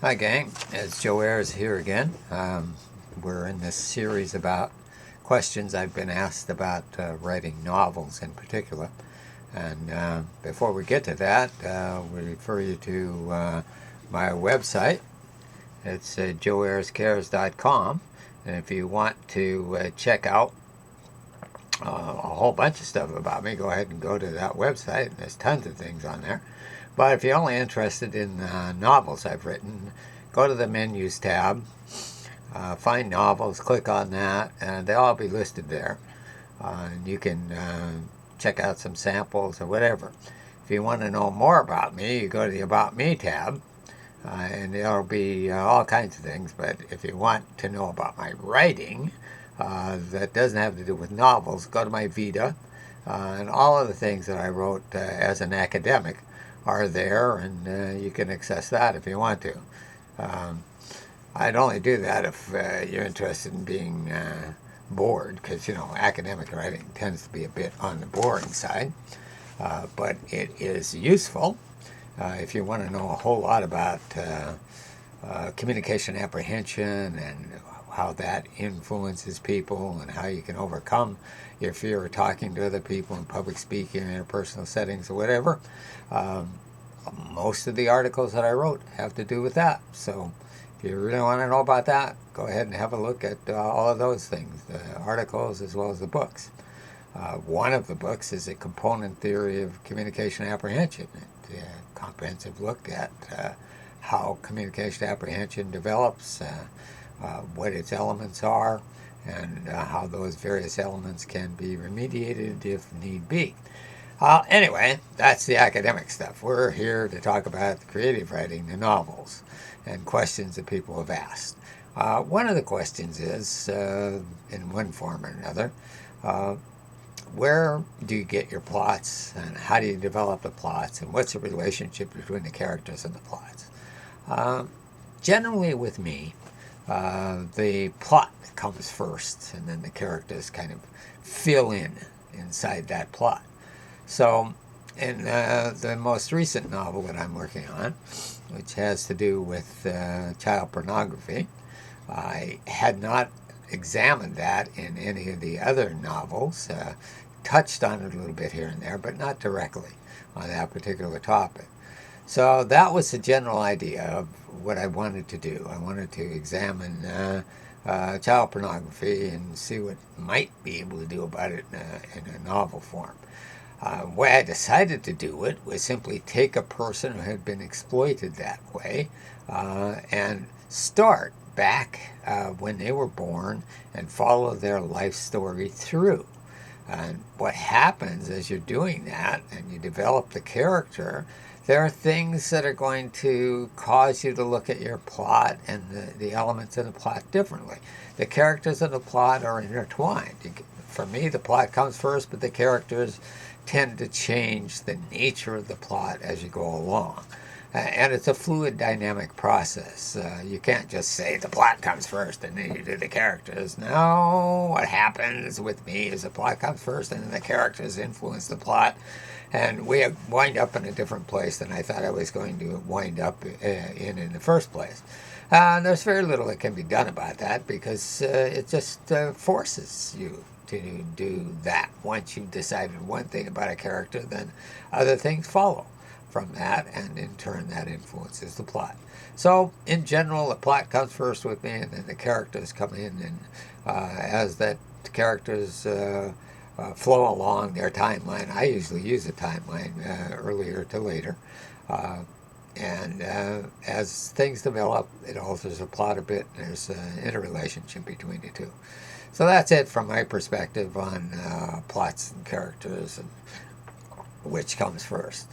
Hi, gang. It's Joe Ayers here again. We're in this series about questions I've been asked about writing novels in particular. And before we get to that, we refer you to my website. It's joeayerscares.com. And if you want to check out a whole bunch of stuff about me, go ahead and go to that website. There's tons of things on there. But if you're only interested in novels I've written, go to the menus tab, find novels, click on that, and they'll all be listed there. And you can check out some samples or whatever. If you want to know more about me, you go to the About Me tab, and there'll be all kinds of things. But if you want to know about my writing, that doesn't have to do with novels, go to my Vita, and all of the things that I wrote as an academic are there, and you can access that if you want to. Um, I'd only do that if you're interested in being bored, because academic writing tends to be a bit on the boring side, but it is useful if you want to know a whole lot about communication apprehension and how that influences people and how you can overcome your fear of talking to other people in public speaking, interpersonal settings, or whatever. Um, Most of the articles that I wrote have to do with that. So if you really want to know about that, go ahead and have a look at all of those things, the articles as well as the books. One of the books is a component theory of communication apprehension. It comprehensive look at how communication apprehension develops, what its elements are, and how those various elements can be remediated if need be. Anyway, that's the academic stuff. We're here to talk about the creative writing, the novels, and questions that people have asked. One of the questions is, in one form or another, where do you get your plots, and how do you develop the plots, and what's the relationship between the characters and the plots? Generally, with me, the plot comes first, and then the characters kind of fill in inside that plot. So, in the most recent novel that I'm working on, which has to do with child pornography, I had not examined that in any of the other novels. Touched on it a little bit here and there, but not directly on that particular topic. So that was the general idea of what I wanted to do. I wanted to examine child pornography and see what might be able to do about it in a novel form. The way I decided to do it was simply take a person who had been exploited that way and start back when they were born and follow their life story through. And what happens as you're doing that and you develop the character, there are things that are going to cause you to look at your plot and the elements of the plot differently. The characters of the plot are intertwined. For me, the plot comes first, but the characters tend to change the nature of the plot as you go along. And it's a fluid, dynamic process. You can't just say the plot comes first and then you do the characters. No, what happens with me is the plot comes first and then the characters influence the plot. And we wind up in a different place than I thought I was going to wind up in the first place. There's very little that can be done about that because it just forces you to do that. Once you've decided one thing about a character, then other things follow from that, and in turn that influences the plot. So in general, the plot comes first with me, and then the characters come in, and as that characters flow along their timeline, I usually use a timeline earlier to later, and as things develop, it alters the plot a bit. There's an interrelationship between the two. So that's it from my perspective on plots and characters and which comes first.